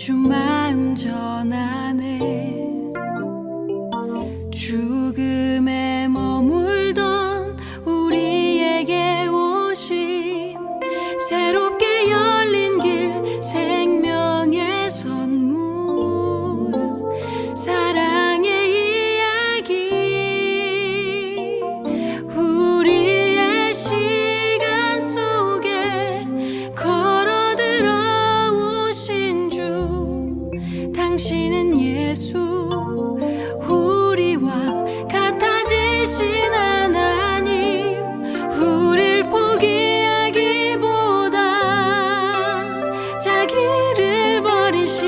주 마음 전하네. 죽음에 머물던 우리에게 오신 새롭게 열린 길, 생명의 선물, 사랑의 이야기. 우리의 시간 속에 걸어들어 오신 주, 당신은 예수, 우리와 같아지신 하나님. 우릴 포기하기보다 자기를 버리신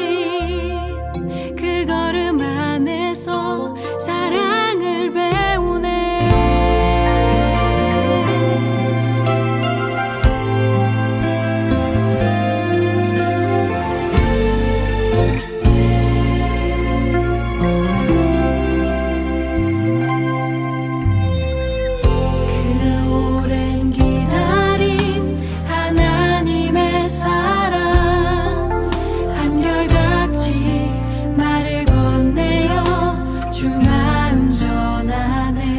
그 걸음 안에서 사랑을 배우네. 그 오랜 기다림, 하나님의 사랑, 한결같이 말을 건네어 주 마음 전하네.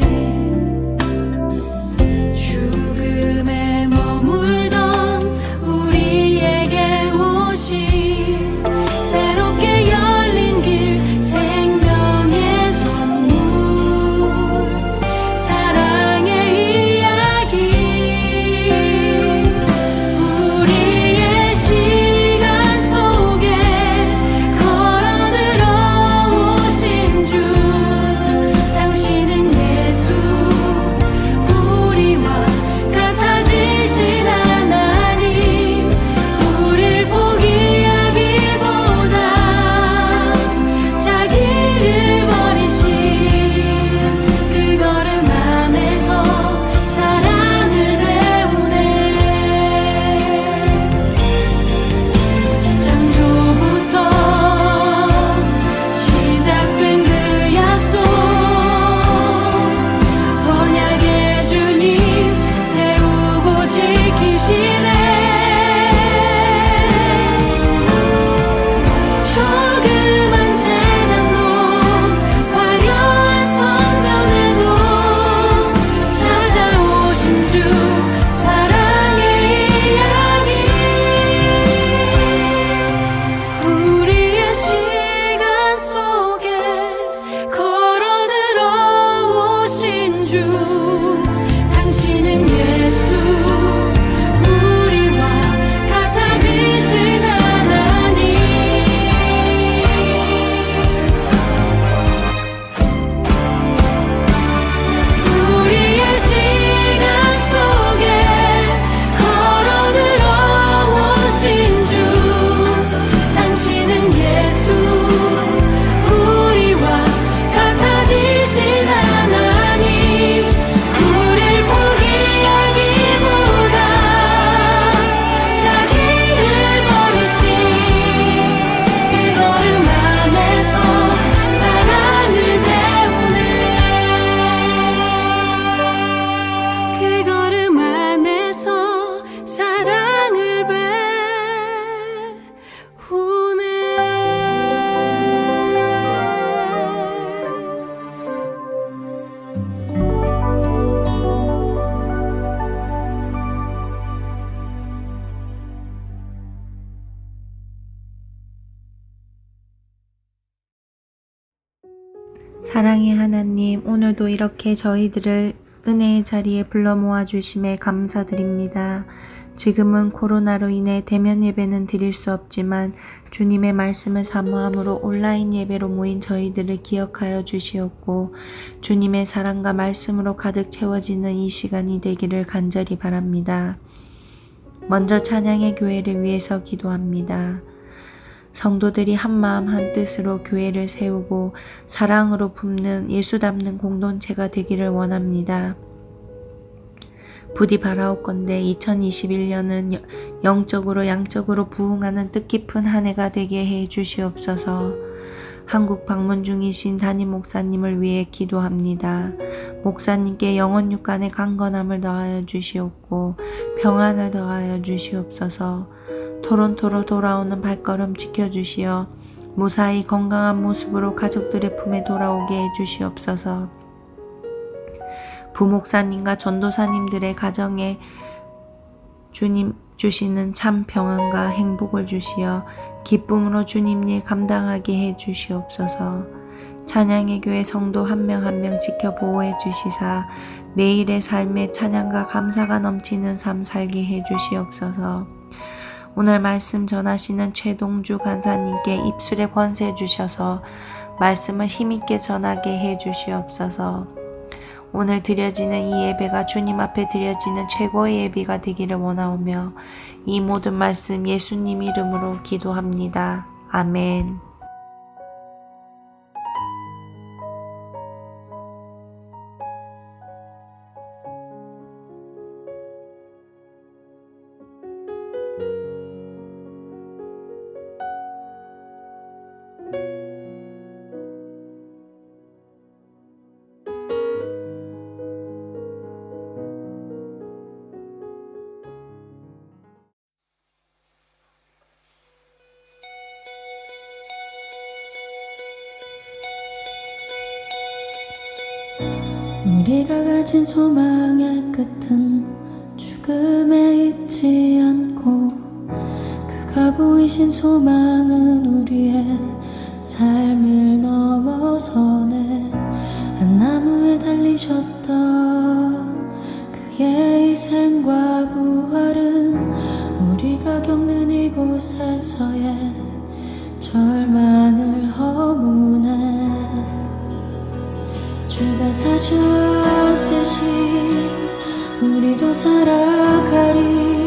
죽음에 머물던 우리에게 오신 새롭게 열린 길, 생명의 선물, 사랑의 이야기. 우리의 시간 속에 걸어들어 오신 주, 당신은 예수, 우리와 같아지신 하나님. 우릴 포기하기보다 자기를 버리신 그 걸음 안에서 사랑을 배우네. 창조부터 시작된 그 약속, 언약의 주님 세우고 지키시네. 조그만 재난도 화려한 성전에도 찾아오신 주, 사랑의 이야기. 우리의 시간 속에 걸어들어 오신 주, 당신은 예수, 우리와 같아지신 하나님. 우리의 시간 속에 걸어들어 오신 주, 당신은 예수, 우리와 같아지신 하나님. 우릴 포기하기보다 자기를 버리신 그 걸음 안에서 사랑을 배우네. 그 걸음 안에서 사랑을 배우네. 사랑의 하나님, 오늘도 이렇게 저희들을 은혜의 자리에 불러 모아 주심에 감사드립니다. 지금은 코로나로 인해 대면 예배는 드릴 수 없지만 주님의 말씀을 사모함으로 온라인 예배로 모인 저희들을 기억하여 주시옵고, 주님의 사랑과 말씀으로 가득 채워지는 이 시간이 되기를 간절히 바랍니다. 먼저 찬양의 교회를 위해서 기도합니다. 성도들이 한마음 한뜻으로 교회를 세우고 사랑으로 품는 예수 닮는 공동체가 되기를 원합니다. 부디 바라옵건대 2021년은 영적으로 양적으로 부흥하는 뜻깊은 한 해가 되게 해 주시옵소서. 한국 방문 중이신 담임 목사님을 위해 기도합니다. 목사님께 영혼 육간의 강건함을 더하여 주시옵고 평안을 더하여 주시옵소서. 토론토로 돌아오는 발걸음 지켜주시어 무사히 건강한 모습으로 가족들의 품에 돌아오게 해주시옵소서. 부목사님과 전도사님들의 가정에 주님 주시는 참 평안과 행복을 주시어 기쁨으로 주님 일 감당하게 해 주시옵소서. 찬양의 교회 성도 한 명 한 명 지켜 보호해 주시사 매일의 삶에 찬양과 감사가 넘치는 삶 살게 해 주시옵소서. 오늘 말씀 전하시는 최동주 간사님께 입술에 권세 주셔서 말씀을 힘있게 전하게 해 주시옵소서. 오늘 드려지는 이 예배가 주님 앞에 드려지는 최고의 예배가 되기를 원하오며 이 모든 말씀 예수님 이름으로 기도합니다. 아멘. 우리가 가진 소망의 끝은 죽음에 있지 않고 그가 보이신 소망은 우리의 삶을 넘어서네. 한 나무에 달리셨던 그의 희생과 부활은 우리가 겪는 이곳에서의 절망을 허무네. 주가 사셨듯이 우리도 살아가리.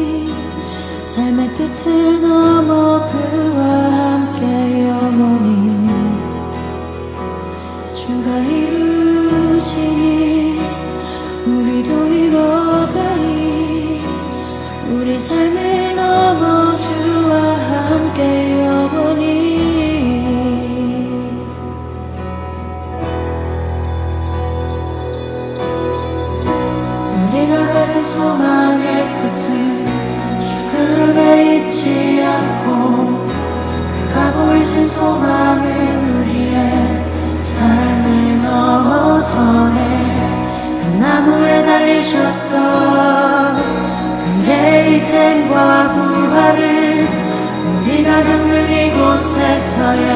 삶의 끝을 넘어 그와 함께 영원히 주가 이루시니 우리도 이뤄가리. 우리 삶을 넘어 주와 함께 영원히. 우리가 가진 소망의 끝을 죽음에 있지 않고 그가 보이신 소망은 우리의 삶을 넘어서네. 한 나무에 달리셨던 그의 희생과 부활을 우리가 겪는 이곳에서의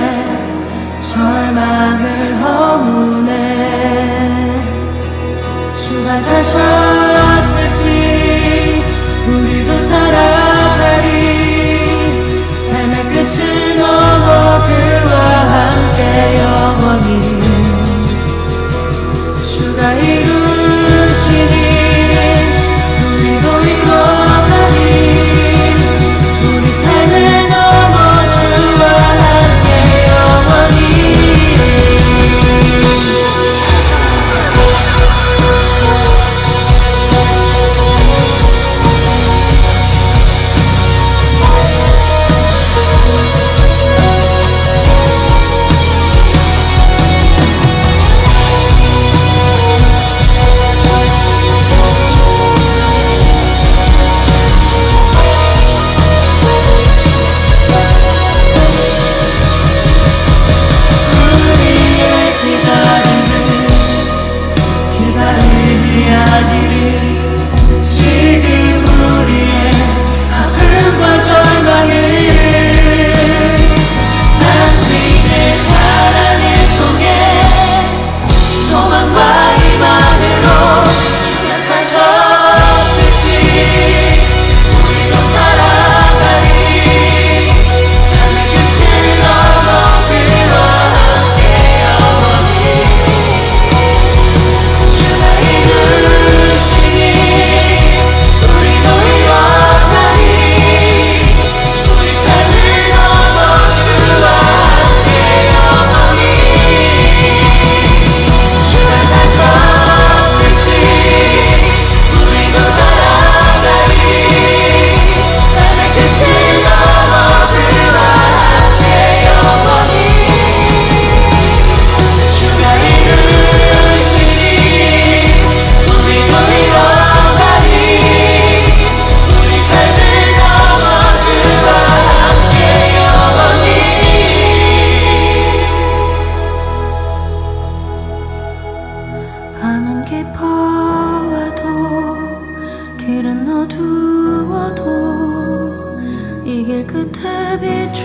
절망을 허무네. 주가 사셨듯이 우리도 살아가리. 삶의 끝을 넘어 그와 함께 영원히 주가 이루시니 우리도 이뤄가리. 우리 삶을 넘어 주와 함께 영원히.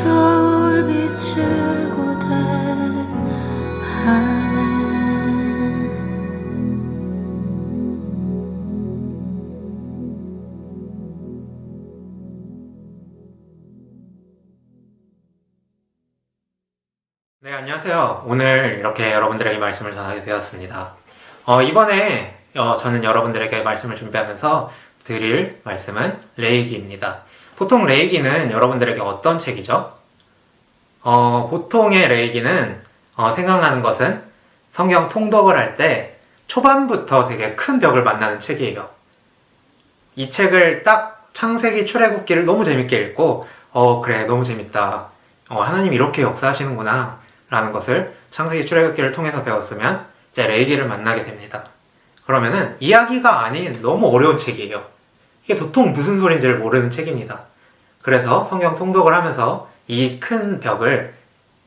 겨울빛을 고대하네. 네, 안녕하세요. 오늘 이렇게 여러분들에게 말씀을 전하게 되었습니다. 이번에 저는 여러분들에게 말씀을 준비하면서 드릴 말씀은 레위기입니다. 보통 레위기는 여러분들에게 어떤 책이죠? 보통의 레위기는 생각나는 것은 성경 통독을 할 때 초반부터 되게 큰 벽을 만나는 책이에요. 이 책을 딱 창세기 출애굽기를 너무 재밌게 읽고 그래, 너무 재밌다. 하나님 이렇게 역사하시는구나 라는 것을 창세기 출애굽기를 통해서 배웠으면 이제 레위기를 만나게 됩니다. 그러면은 이야기가 아닌 너무 어려운 책이에요. 이게 도통 무슨 소린지를 모르는 책입니다. 그래서 성경 통독을 하면서 이 큰 벽을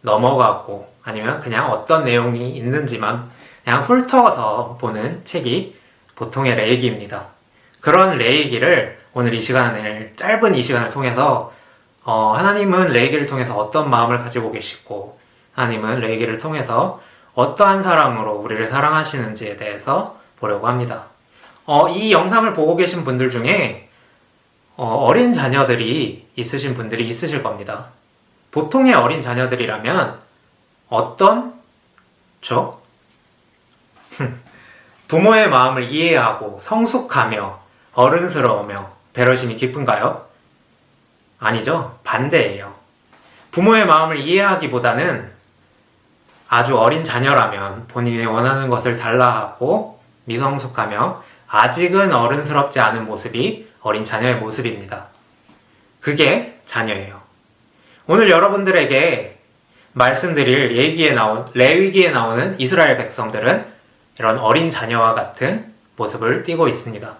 넘어가고 아니면 그냥 어떤 내용이 있는지만 그냥 훑어서 보는 책이 보통의 레위기입니다. 그런 레위기를 오늘 짧은 이 시간을 통해서 하나님은 레위기를 통해서 어떤 마음을 가지고 계시고 하나님은 레위기를 통해서 어떠한 사랑으로 우리를 사랑하시는지에 대해서 보려고 합니다. 이 영상을 보고 계신 분들 중에 어린 자녀들이 있으신 분들이 있으실 겁니다. 보통의 어린 자녀들이라면 부모의 마음을 이해하고 성숙하며 어른스러우며 배려심이 깊은가요? 아니죠. 반대예요. 부모의 마음을 이해하기보다는 아주 어린 자녀라면 본인이 원하는 것을 달라 하고 미성숙하며 아직은 어른스럽지 않은 모습이 어린 자녀의 모습입니다. 그게 자녀예요. 오늘 여러분들에게 말씀드릴 레위기에 나오는 이스라엘 백성들은 이런 어린 자녀와 같은 모습을 띠고 있습니다.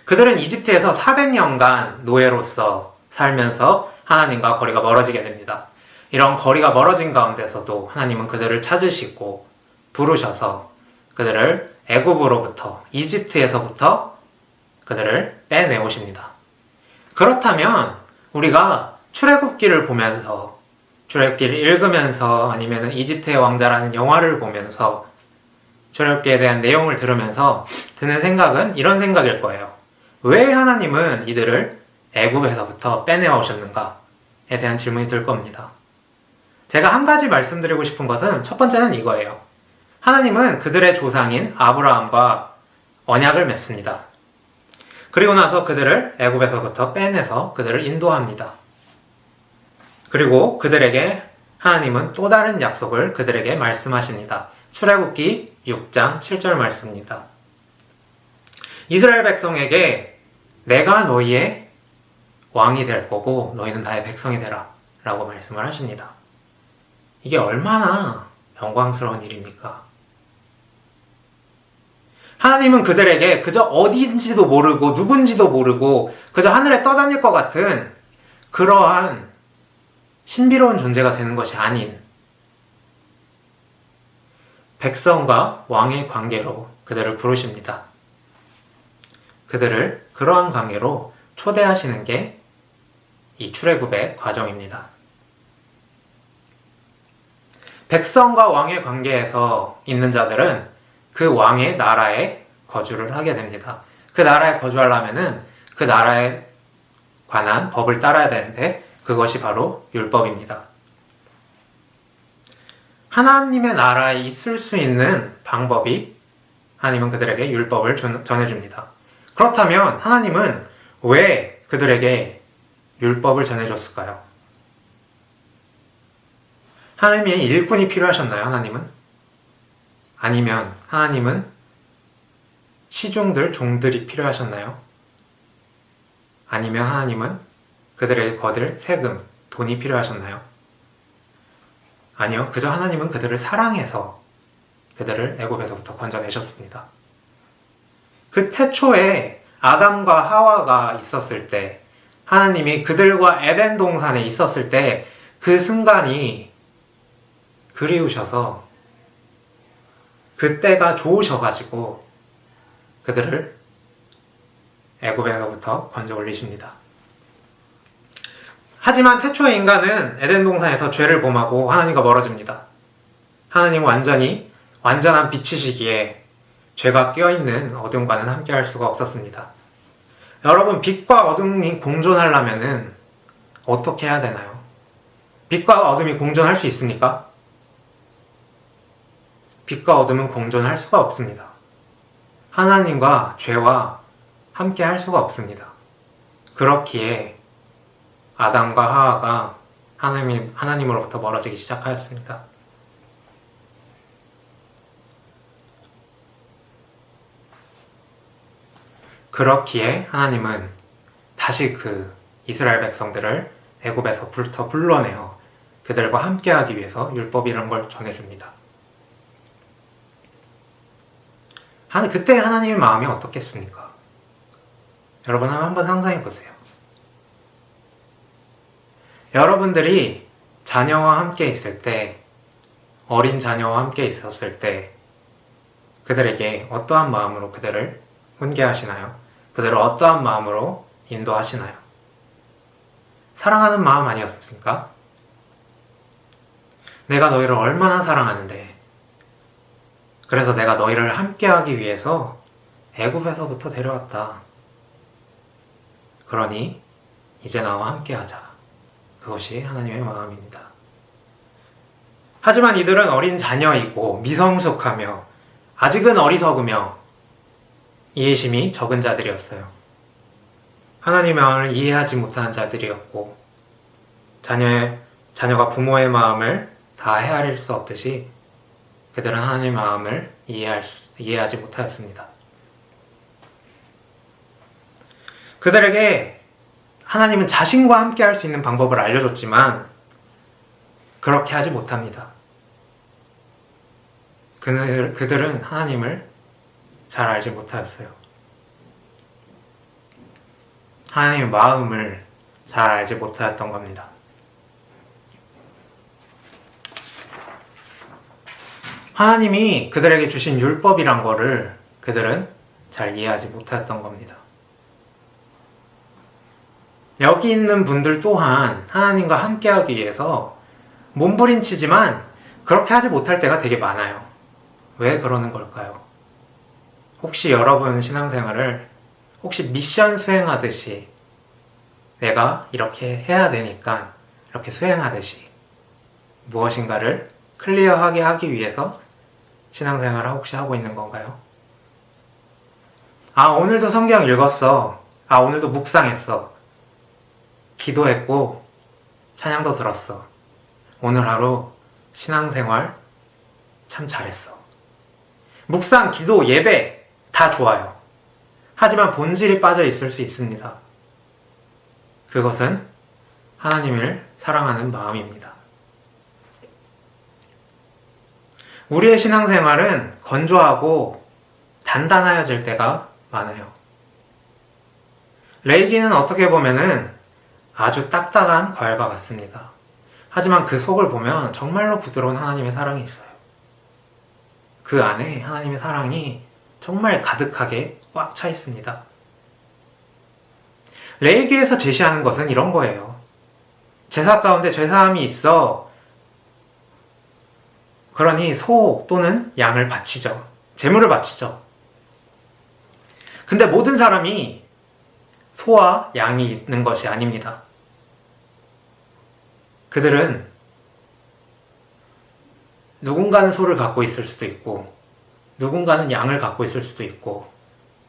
그들은 이집트에서 400년간 노예로서 살면서 하나님과 거리가 멀어지게 됩니다. 이런 거리가 멀어진 가운데서도 하나님은 그들을 찾으시고 부르셔서 그들을 애굽으로부터 이집트에서부터 그들을 빼내오십니다. 그렇다면 우리가 출애굽기를 보면서 출애굽기를 읽으면서 아니면 이집트의 왕자라는 영화를 보면서 출애굽기에 대한 내용을 들으면서 드는 생각은 이런 생각일 거예요. 왜 하나님은 이들을 애굽에서부터 빼내오셨는가에 대한 질문이 들 겁니다. 제가 한 가지 말씀드리고 싶은 것은 첫 번째는 이거예요. 하나님은 그들의 조상인 아브라함과 언약을 맺습니다. 그리고 나서 그들을 애굽에서부터 빼내서 그들을 인도합니다. 그리고 그들에게 하나님은 또 다른 약속을 그들에게 말씀하십니다. 출애굽기 6장 7절 말씀입니다. 이스라엘 백성에게 내가 너희의 왕이 될 거고 너희는 나의 백성이 되라 라고 말씀을 하십니다. 이게 얼마나 영광스러운 일입니까? 하나님은 그들에게 그저 어디인지도 모르고 누군지도 모르고 그저 하늘에 떠다닐 것 같은 그러한 신비로운 존재가 되는 것이 아닌 백성과 왕의 관계로 그들을 부르십니다. 그들을 그러한 관계로 초대하시는 게 이 출애굽의 과정입니다. 백성과 왕의 관계에서 있는 자들은 그 왕의 나라에 거주를 하게 됩니다. 그 나라에 거주하려면은 그 나라에 관한 법을 따라야 되는데 그것이 바로 율법입니다. 하나님의 나라에 있을 수 있는 방법이 하나님은 그들에게 율법을 전해줍니다. 그렇다면 하나님은 왜 그들에게 율법을 전해줬을까요? 하나님의 일꾼이 필요하셨나요? 하나님은? 아니면 하나님은 시중들, 종들이 필요하셨나요? 아니면 하나님은 그들에게 거둘 세금, 돈이 필요하셨나요? 아니요. 그저 하나님은 그들을 사랑해서 그들을 애굽에서부터 건져내셨습니다. 그 태초에 아담과 하와가 있었을 때 하나님이 그들과 에덴 동산에 있었을 때 그 순간이 그리우셔서 그때가 좋으셔가지고 그들을 애굽에서부터 건져 올리십니다. 하지만 태초의 인간은 에덴 동산에서 죄를 범하고 하나님과 멀어집니다. 하나님은 완전한 빛이시기에 죄가 껴있는 어둠과는 함께할 수가 없었습니다. 여러분, 빛과 어둠이 공존하려면 어떻게 해야 되나요? 빛과 어둠이 공존할 수 있습니까? 빛과 어둠은 공존할 수가 없습니다. 하나님과 죄와 함께 할 수가 없습니다. 그렇기에 아담과 하와가 하나님으로부터 멀어지기 시작하였습니다. 그렇기에 하나님은 다시 그 이스라엘 백성들을 애굽에서부터 불러내어 그들과 함께하기 위해서 율법이라는 걸 전해줍니다. 그때 하나님의 마음이 어떻겠습니까? 여러분 한번 상상해 보세요. 여러분들이 자녀와 함께 있을 때, 어린 자녀와 함께 있었을 때 그들에게 어떠한 마음으로 그들을 훈계하시나요? 그들을 어떠한 마음으로 인도하시나요? 사랑하는 마음 아니었습니까? 내가 너희를 얼마나 사랑하는데, 그래서 내가 너희를 함께하기 위해서 애굽에서부터 데려왔다. 그러니 이제 나와 함께하자. 그것이 하나님의 마음입니다. 하지만 이들은 어린 자녀이고 미성숙하며 아직은 어리석으며 이해심이 적은 자들이었어요. 하나님의 마음을 이해하지 못하는 자들이었고, 자녀가 부모의 마음을 다 헤아릴 수 없듯이 그들은 하나님의 마음을 이해하지 못하였습니다. 그들에게 하나님은 자신과 함께 할 수 있는 방법을 알려줬지만 그렇게 하지 못합니다. 그들은 하나님을 잘 알지 못하였어요. 하나님의 마음을 잘 알지 못하였던 겁니다. 하나님이 그들에게 주신 율법이란 거를 그들은 잘 이해하지 못하였던 겁니다. 여기 있는 분들 또한 하나님과 함께하기 위해서 몸부림치지만 그렇게 하지 못할 때가 되게 많아요. 왜 그러는 걸까요? 혹시 여러분 신앙생활을 미션 수행하듯이 내가 이렇게 해야 되니까 이렇게 수행하듯이 무엇인가를 클리어하게 하기 위해서 신앙생활을 혹시 하고 있는 건가요? 오늘도 성경 읽었어. 오늘도 묵상했어. 기도했고 찬양도 들었어. 오늘 하루 신앙생활 참 잘했어. 묵상, 기도, 예배 다 좋아요. 하지만 본질이 빠져 있을 수 있습니다. 그것은 하나님을 사랑하는 마음입니다. 우리의 신앙생활은 건조하고 단단해질 때가 많아요. 레이기는 어떻게 보면은 아주 딱딱한 과일과 같습니다. 하지만 그 속을 보면 정말로 부드러운 하나님의 사랑이 있어요. 그 안에 하나님의 사랑이 정말 가득하게 꽉 차 있습니다. 레위기에서 제시하는 것은 이런 거예요. 제사 가운데 죄사함이 있어. 그러니 소 또는 양을 바치죠. 제물을 바치죠. 근데 모든 사람이 소와 양이 있는 것이 아닙니다. 그들은 누군가는 소를 갖고 있을 수도 있고, 누군가는 양을 갖고 있을 수도 있고,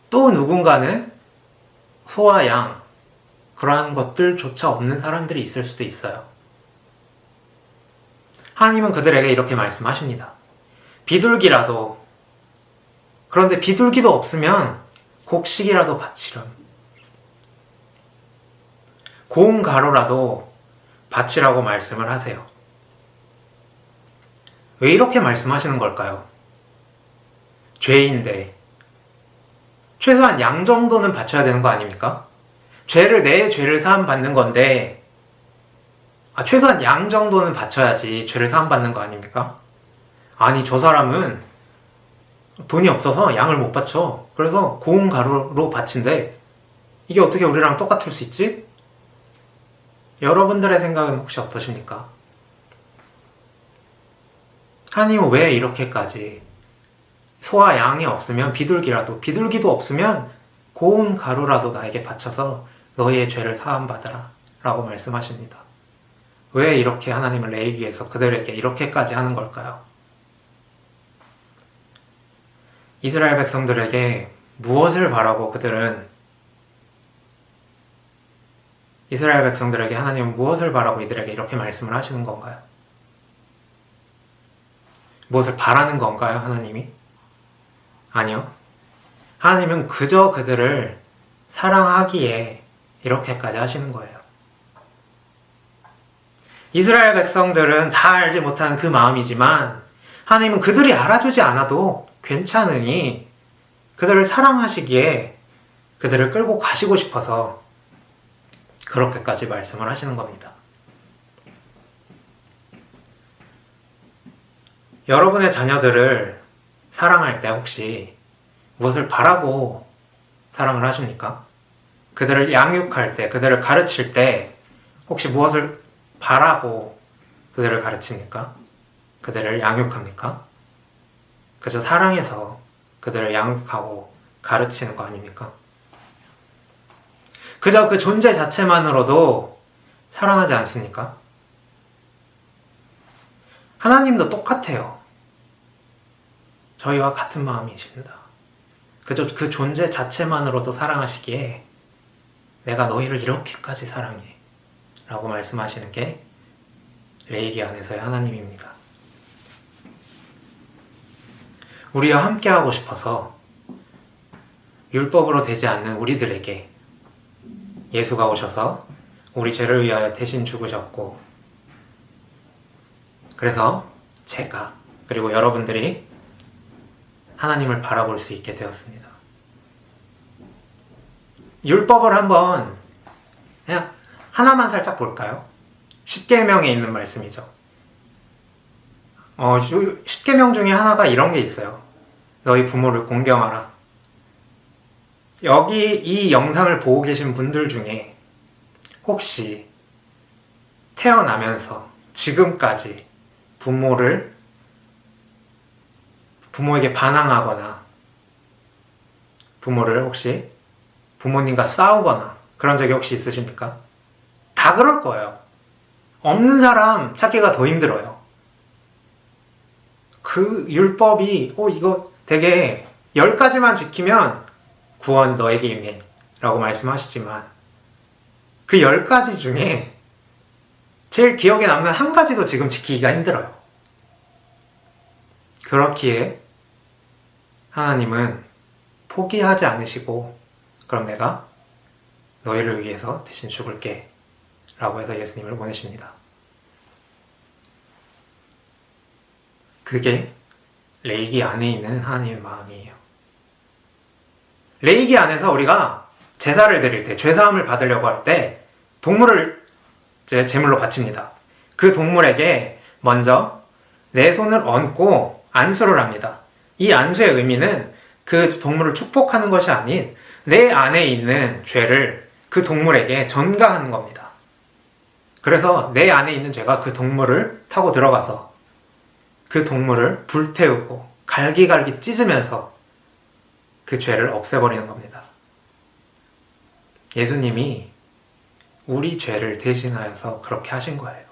또 누군가는 소와 양, 그러한 것들조차 없는 사람들이 있을 수도 있어요. 하나님은 그들에게 이렇게 말씀하십니다. 비둘기라도, 그런데 비둘기도 없으면 곡식이라도 바치렴. 고운 가루라도 바치라고 말씀을 하세요. 왜 이렇게 말씀하시는 걸까요? 죄인데 최소한 양 정도는 바쳐야 되는 거 아닙니까? 내 죄를 사함 받는 건데 최소한 양 정도는 바쳐야지 죄를 사함 받는 거 아닙니까? 아니, 저 사람은 돈이 없어서 양을 못 바쳐. 그래서 고운 가루로 바친데 이게 어떻게 우리랑 똑같을 수 있지? 여러분들의 생각은 혹시 어떠십니까? 하나님은 왜 이렇게까지 소와 양이 없으면 비둘기도 없으면 고운 가루라도 나에게 바쳐서 너희의 죄를 사함받으라 라고 말씀하십니다. 왜 이렇게 하나님을 내기 위해서 그들에게 이렇게까지 하는 걸까요? 이스라엘 백성들에게 무엇을 바라고 이스라엘 백성들에게 하나님은 무엇을 바라고 이들에게 이렇게 말씀을 하시는 건가요? 무엇을 바라는 건가요, 하나님이? 아니요. 하나님은 그저 그들을 사랑하기에 이렇게까지 하시는 거예요. 이스라엘 백성들은 다 알지 못하는 그 마음이지만 하나님은 그들이 알아주지 않아도 괜찮으니 그들을 사랑하시기에 그들을 끌고 가시고 싶어서 그렇게까지 말씀을 하시는 겁니다. 여러분의 자녀들을 사랑할 때 혹시 무엇을 바라고 사랑을 하십니까? 그들을 양육할 때, 그들을 가르칠 때 혹시 무엇을 바라고 그들을 가르칩니까? 그들을 양육합니까? 그저 사랑해서 그들을 양육하고 가르치는 거 아닙니까? 그저 그 존재 자체만으로도 사랑하지 않습니까? 하나님도 똑같아요. 저희와 같은 마음이십니다. 그저 그 존재 자체만으로도 사랑하시기에 내가 너희를 이렇게까지 사랑해 라고 말씀하시는 게 레위기 안에서의 하나님입니다. 우리와 함께하고 싶어서 율법으로 되지 않는 우리들에게 예수가 오셔서 우리 죄를 위하여 대신 죽으셨고, 그래서 제가 그리고 여러분들이 하나님을 바라볼 수 있게 되었습니다. 율법을 한번 그냥 하나만 살짝 볼까요? 십계명에 있는 말씀이죠. 10계명 중에 하나가 이런 게 있어요. 너희 부모를 공경하라. 여기 이 영상을 보고 계신 분들 중에 혹시 태어나면서 지금까지 부모에게 반항하거나 혹시 부모님과 싸우거나 그런 적이 혹시 있으십니까? 다 그럴 거예요. 없는 사람 찾기가 더 힘들어요. 그 율법이 이거 되게 10가지만 지키면 구원 너에게 임해 라고 말씀하시지만 그 10가지 중에 제일 기억에 남는 한 가지도 지금 지키기가 힘들어요. 그렇기에 하나님은 포기하지 않으시고 그럼 내가 너희를 위해서 대신 죽을게 라고 해서 예수님을 보내십니다. 그게 레위기 안에 있는 하나님의 마음이에요. 레위기 안에서 우리가 제사를 드릴 때, 죄사함을 받으려고 할 때 동물을 제물로 바칩니다. 그 동물에게 먼저 내 손을 얹고 안수를 합니다. 이 안수의 의미는 그 동물을 축복하는 것이 아닌 내 안에 있는 죄를 그 동물에게 전가하는 겁니다. 그래서 내 안에 있는 죄가 그 동물을 타고 들어가서 그 동물을 불태우고 갈기갈기 찢으면서 그 죄를 없애버리는 겁니다. 예수님이 우리 죄를 대신하여서 그렇게 하신 거예요.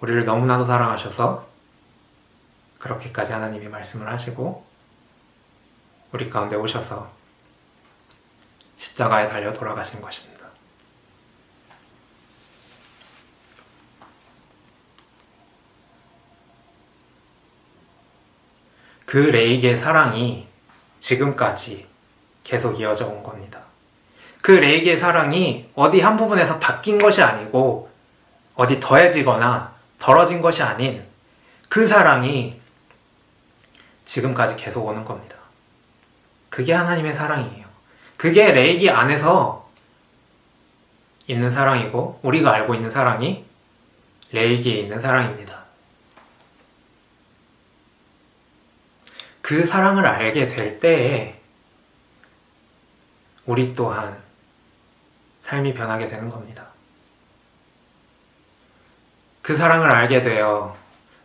우리를 너무나도 사랑하셔서 그렇게까지 하나님이 말씀을 하시고 우리 가운데 오셔서 십자가에 달려 돌아가신 것입니다. 그 레위기의 사랑이 지금까지 계속 이어져 온 겁니다. 그 레위기의 사랑이 어디 한 부분에서 바뀐 것이 아니고 어디 더해지거나 덜어진 것이 아닌 그 사랑이 지금까지 계속 오는 겁니다. 그게 하나님의 사랑이에요. 그게 레위기 안에서 있는 사랑이고 우리가 알고 있는 사랑이 레위기에 있는 사랑입니다. 그 사랑을 알게 될 때에 우리 또한 삶이 변하게 되는 겁니다. 그 사랑을 알게 되어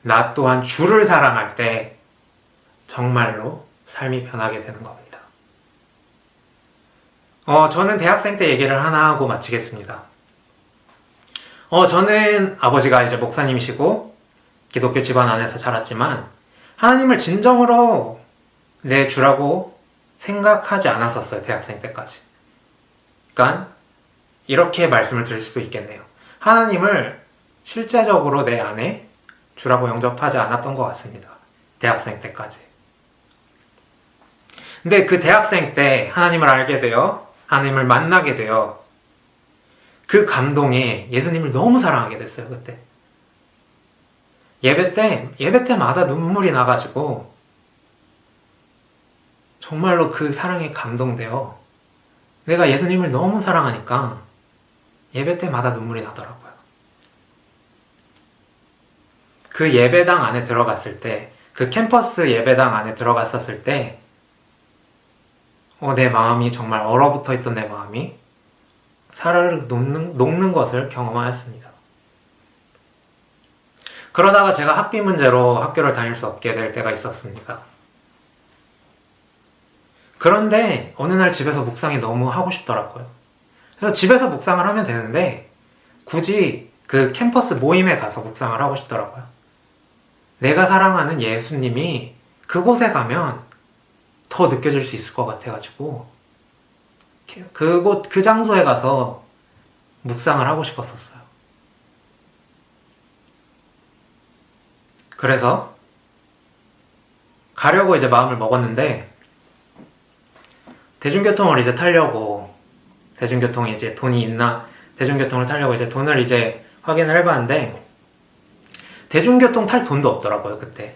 나 또한 주를 사랑할 때 정말로 삶이 변하게 되는 겁니다. 저는 대학생 때 얘기를 하나 하고 마치겠습니다. 저는 아버지가 이제 목사님이시고 기독교 집안 안에서 자랐지만 하나님을 진정으로 내 주라고 생각하지 않았었어요. 대학생 때까지. 그러니까 이렇게 말씀을 드릴 수도 있겠네요. 하나님을 실제적으로 내 안에 주라고 영접하지 않았던 것 같습니다. 대학생 때까지. 근데 그 대학생 때 하나님을 알게 되어 하나님을 만나게 되어 그 감동에 예수님을 너무 사랑하게 됐어요. 그때 예배 때마다 눈물이 나가지고 정말로 그 사랑에 감동되어 내가 예수님을 너무 사랑하니까 예배 때마다 눈물이 나더라고요. 그 예배당 안에 들어갔을 때, 그 캠퍼스 예배당 안에 들어갔었을 때 내 마음이 정말 얼어붙어 있던 내 마음이 사르르 녹는 것을 경험하였습니다. 그러다가 제가 학비 문제로 학교를 다닐 수 없게 될 때가 있었습니다. 그런데 어느 날 집에서 묵상이 너무 하고 싶더라고요. 그래서 집에서 묵상을 하면 되는데 굳이 그 캠퍼스 모임에 가서 묵상을 하고 싶더라고요. 내가 사랑하는 예수님이 그곳에 가면 더 느껴질 수 있을 것 같아가지고 그 장소에 가서 묵상을 하고 싶었었어요. 그래서 가려고 이제 마음을 먹었는데 대중교통을 이제 타려고 대중교통에 이제 돈이 있나 대중교통을 타려고 이제 돈을 이제 확인을 해봤는데 대중교통 탈 돈도 없더라고요. 그때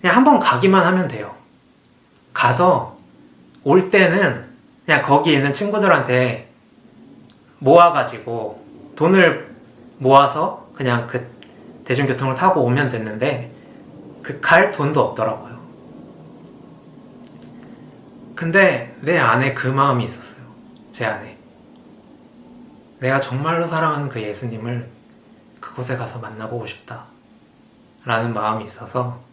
그냥 한번 가기만 하면 돼요. 가서 올 때는 그냥 거기 있는 친구들한테 모아가지고 돈을 모아서 그냥 그 대중교통을 타고 오면 됐는데 그 갈 돈도 없더라고요. 근데 내 안에 그 마음이 있었어요. 제 안에 내가 정말로 사랑하는 그 예수님을 그곳에 가서 만나보고 싶다 라는 마음이 있어서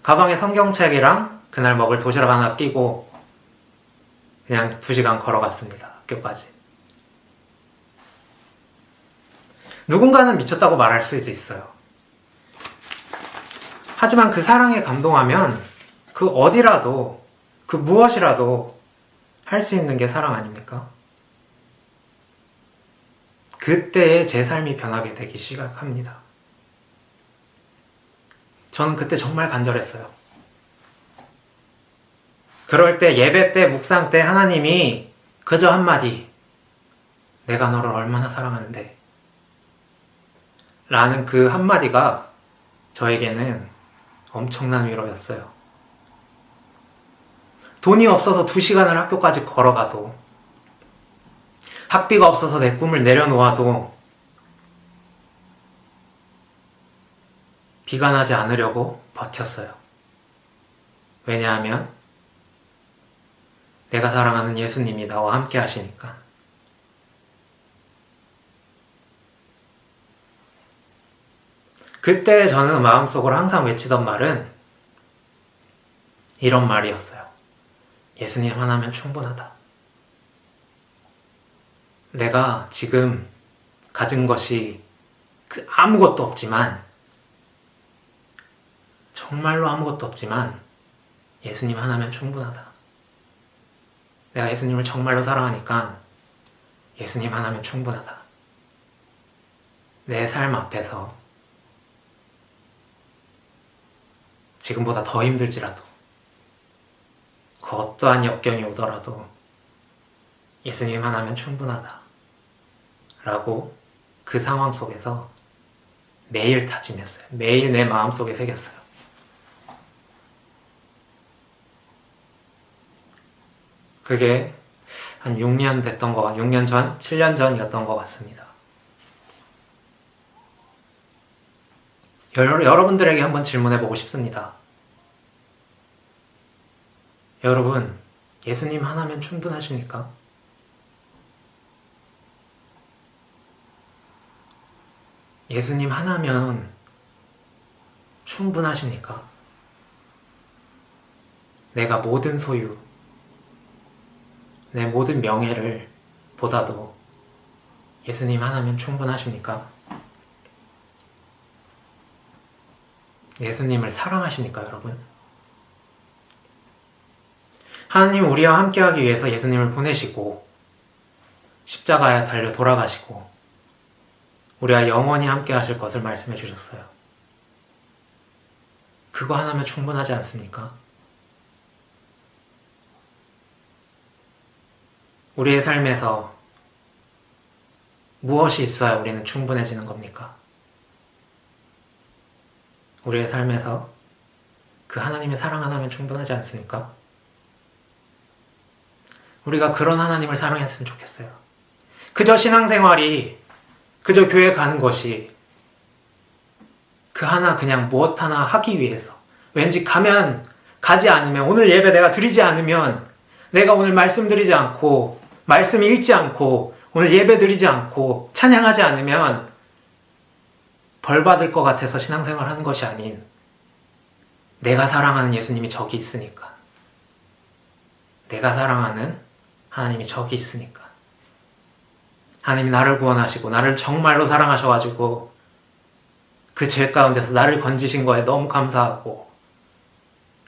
가방에 성경책이랑 그날 먹을 도시락 하나 끼고 그냥 2시간 걸어갔습니다. 학교까지. 누군가는 미쳤다고 말할 수도 있어요. 하지만 그 사랑에 감동하면 그 어디라도 그 무엇이라도 할 수 있는 게 사랑 아닙니까? 그때에 제 삶이 변하게 되기 시작합니다. 저는 그때 정말 간절했어요. 그럴 때 예배 때 묵상 때 하나님이 그저 한마디 내가 너를 얼마나 사랑하는데 라는 그 한마디가 저에게는 엄청난 위로였어요. 돈이 없어서 2시간을 학교까지 걸어가도 학비가 없어서 내 꿈을 내려놓아도 비관하지 않으려고 버텼어요. 왜냐하면 내가 사랑하는 예수님이 나와 함께 하시니까. 그때 저는 마음속으로 항상 외치던 말은 이런 말이었어요. 예수님 하나면 충분하다. 내가 지금 가진 것이 그 아무것도 없지만 정말로 아무것도 없지만 예수님 하나면 충분하다. 내가 예수님을 정말로 사랑하니까 예수님 하나면 충분하다. 내 삶 앞에서 지금보다 더 힘들지라도 그 어떠한 역경이 오더라도 예수님 하나면 충분하다 라고 그 상황 속에서 매일 다짐했어요. 매일 내 마음속에 새겼어요. 그게 한 6년 됐던 거, 6년 전, 7년 전이었던 것 같습니다. 여러분들에게 한번 질문해보고 싶습니다. 여러분, 예수님 하나면 충분하십니까? 예수님 하나면 충분하십니까? 내가 모든 소유, 내 모든 명예를 보다도 예수님 하나면 충분하십니까? 예수님을 사랑하십니까, 여러분? 하나님 우리와 함께하기 위해서 예수님을 보내시고 십자가에 달려 돌아가시고 우리와 영원히 함께하실 것을 말씀해 주셨어요. 그거 하나면 충분하지 않습니까? 우리의 삶에서 무엇이 있어야 우리는 충분해지는 겁니까? 우리의 삶에서 그 하나님의 사랑 하나면 충분하지 않습니까? 우리가 그런 하나님을 사랑했으면 좋겠어요. 그저 신앙생활이, 그저 교회 가는 것이 그 하나 그냥 무엇 하나 하기 위해서, 왠지 가지 않으면, 오늘 예배 내가 드리지 않으면, 내가 오늘 말씀 드리지 않고 말씀 읽지 않고 오늘 예배 드리지 않고 찬양하지 않으면 벌 받을 것 같아서 신앙생활 하는 것이 아닌, 내가 사랑하는 예수님이 저기 있으니까, 내가 사랑하는 하나님이 저기 있으니까, 하나님이 나를 구원하시고 나를 정말로 사랑하셔가지고 그 죄 가운데서 나를 건지신 거에 너무 감사하고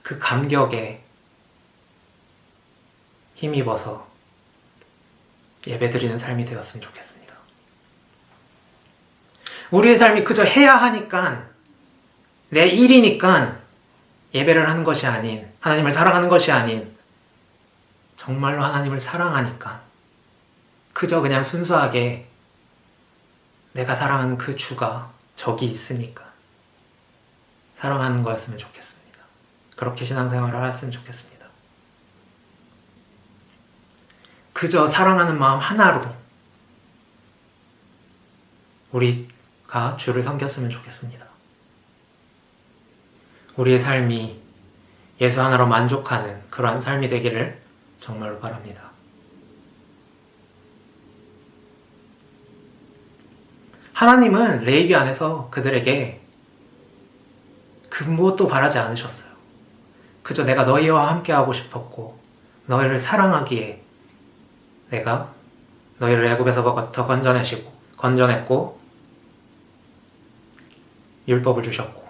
그 감격에 힘입어서 예배드리는 삶이 되었으면 좋겠습니다. 우리의 삶이 그저 해야 하니까, 내 일이니까 예배를 하는 것이 아닌, 하나님을 사랑하는 것이 아닌, 정말로 하나님을 사랑하니까 그저 그냥 순수하게 내가 사랑하는 그 주가 저기 있으니까 사랑하는 거였으면 좋겠습니다. 그렇게 신앙생활을 하였으면 좋겠습니다. 그저 사랑하는 마음 하나로 우리가 주를 섬겼으면 좋겠습니다. 우리의 삶이 예수 하나로 만족하는 그러한 삶이 되기를 정말로 바랍니다. 하나님은 레위기 안에서 그들에게 그 무엇도 바라지 않으셨어요. 그저 내가 너희와 함께하고 싶었고 너희를 사랑하기에 내가 너희를 애굽에서부터 건져냈고 율법을 주셨고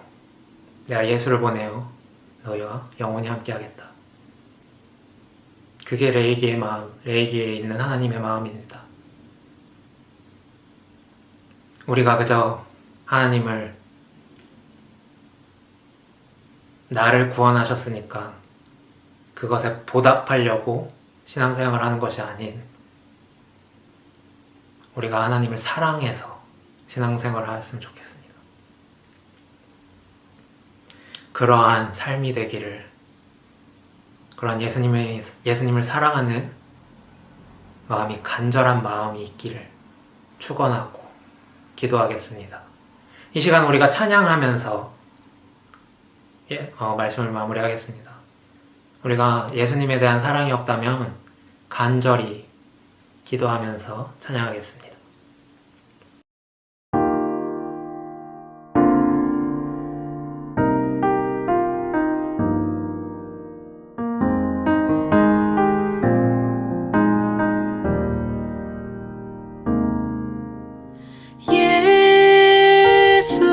내가 예수를 보내어 너희와 영원히 함께하겠다. 그게 레위기의 마음, 레위기에 있는 하나님의 마음입니다. 우리가 그저 하나님을, 나를 구원하셨으니까 그것에 보답하려고 신앙생활을 하는 것이 아닌, 우리가 하나님을 사랑해서 신앙생활을 하였으면 좋겠습니다. 그러한 삶이 되기를, 그러한 예수님을 사랑하는 마음이, 간절한 마음이 있기를 축원하고 기도하겠습니다. 이 시간 우리가 찬양하면서 말씀을 마무리하겠습니다. 우리가 예수님에 대한 사랑이 없다면 간절히 기도하면서 찬양하겠습니다. 예수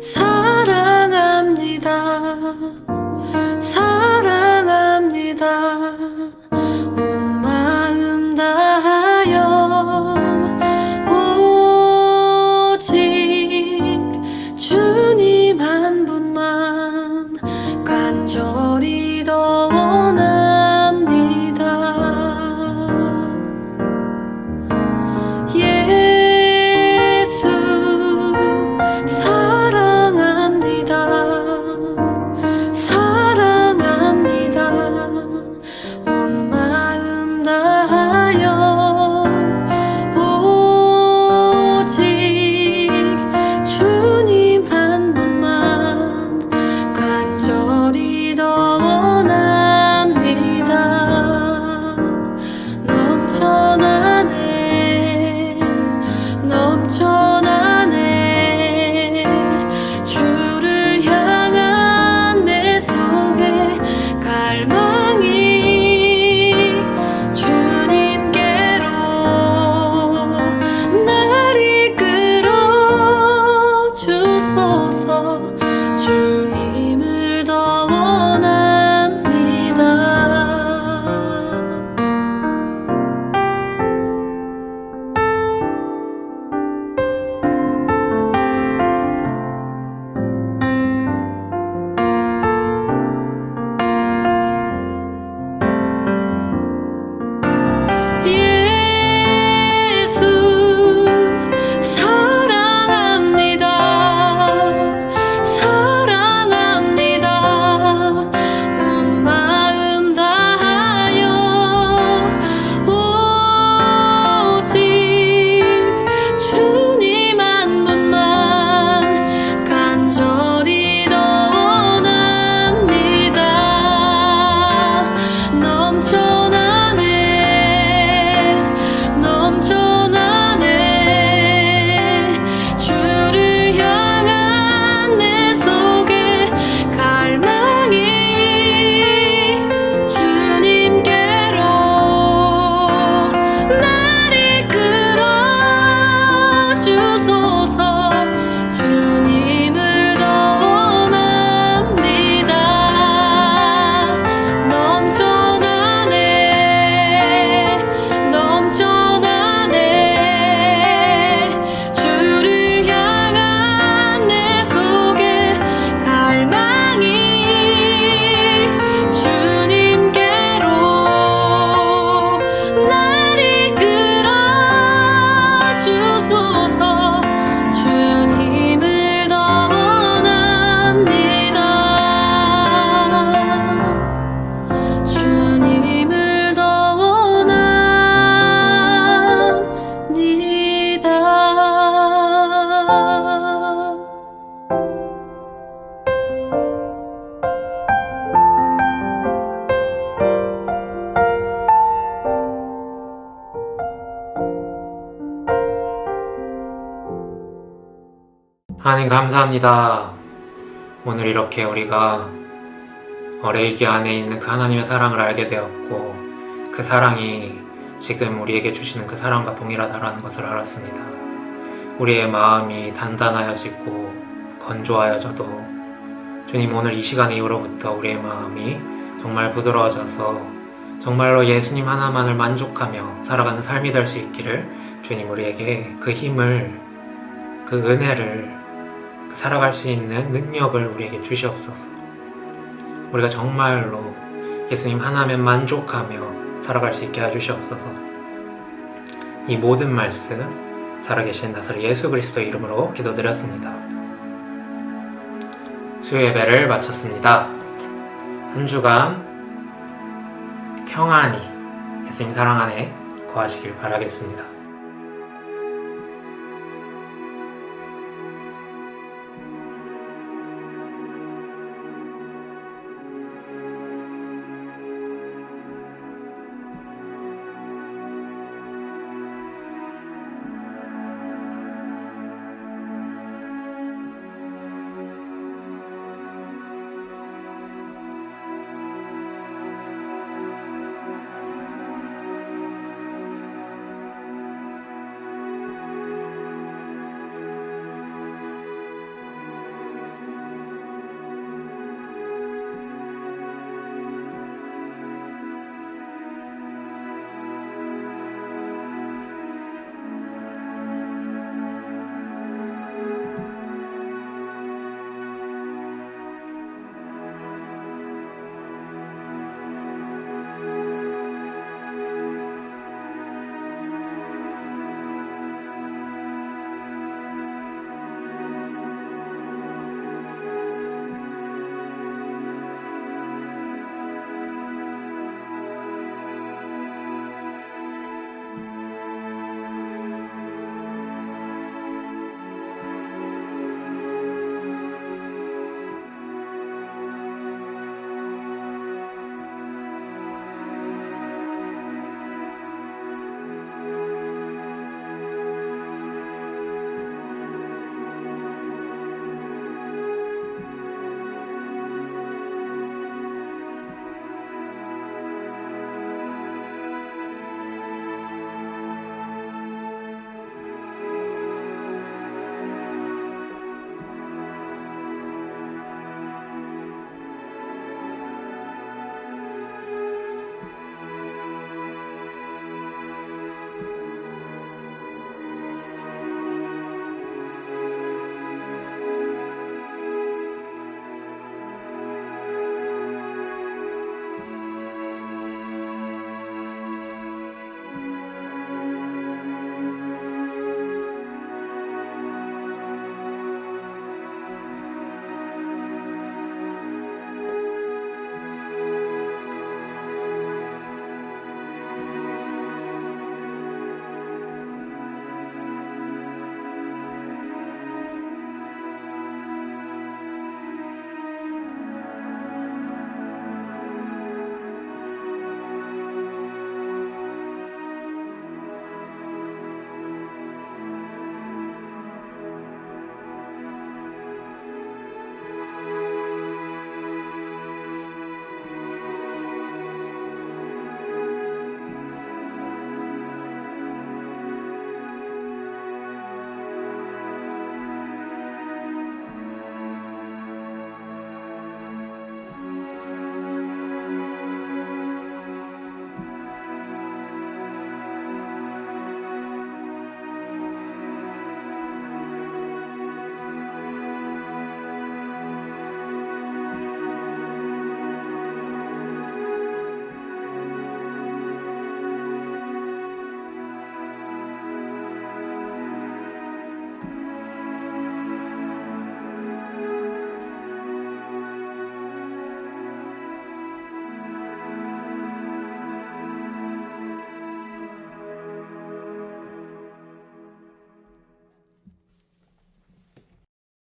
사랑합니다. 사랑합니다. 온 마음 다하여 하나님 감사합니다. 오늘 이렇게 우리가 레이기 안에 있는 그 하나님의 사랑을 알게 되었고 그 사랑이 지금 우리에게 주시는 그 사랑과 동일하다라는 것을 알았습니다. 우리의 마음이 단단하여지고 건조하여져도 주님 오늘 이 시간 이후로부터 우리의 마음이 정말 부드러워져서 정말로 예수님 하나만을 만족하며 살아가는 삶이 될 수 있기를 주님 우리에게 그 힘을, 그 은혜를, 그 살아갈 수 있는 능력을 우리에게 주시옵소서. 우리가 정말로 예수님 하나면 만족하며 살아갈 수 있게 해주시옵소서. 이 모든 말씀 살아계신 나사렛 예수 그리스도의 이름으로 기도드렸습니다. 수요 예배를 마쳤습니다. 한 주간 평안히 예수님 사랑 안에 거하시길 바라겠습니다.